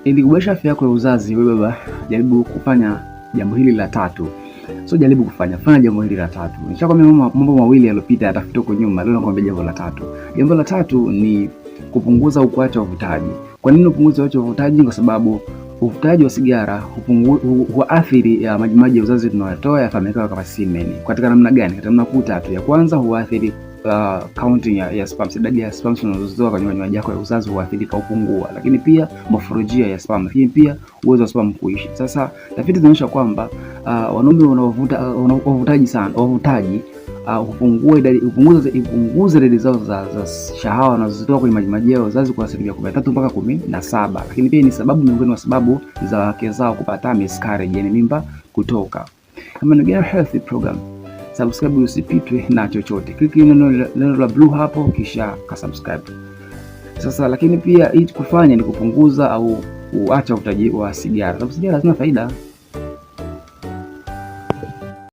Ili kuboresha afya yako ya uzazi, wewe baba, jaribu kufanya jambo hili la tatu. Jaribu fanya jambo hili la tatu. Nishakwambia mambo mawili yaliyopita yatafuta huko nyuma, leo nakwambia jambo la tatu. Jambo la tatu ni kupunguza au kuacha uvutaji. Kwa nini upunguze au uvutaji? Kwa sababu uvutaji wa sigara huathiri ya majimaji ya uzazi tunayotoa yafahamika kama semen. Katika namna gani? Katika namna kuu tatu. Ya kwanza, huathiri counting ya sperm, idadi ya sperm unazotoa kwenye majimaji yako ya uzazi huathirika, upungua. Lakini pia morfolojia ya sperm, lakini pia uwezo wa sperm kuishi. Sasa tafiti zinaonyesha kwamba wanaume wavutaji hupunguza idadi zao za shahawa wanazotoa kwenye majimaji yao uzazi kwa 13 mpaka 17. Lakini pia ni sababu miongoni mwa sababu za wake zao kupata miscarriage, yani mimba kutoka. Kama ni Gero Health Program, subscribe usipitwe na chochote. Click neno la blue hapo kisha ka subscribe. Sasa lakini pia hii kufanya ni kupunguza au kuacha uvutaji wa sigara. Sababu sigara hazina faida.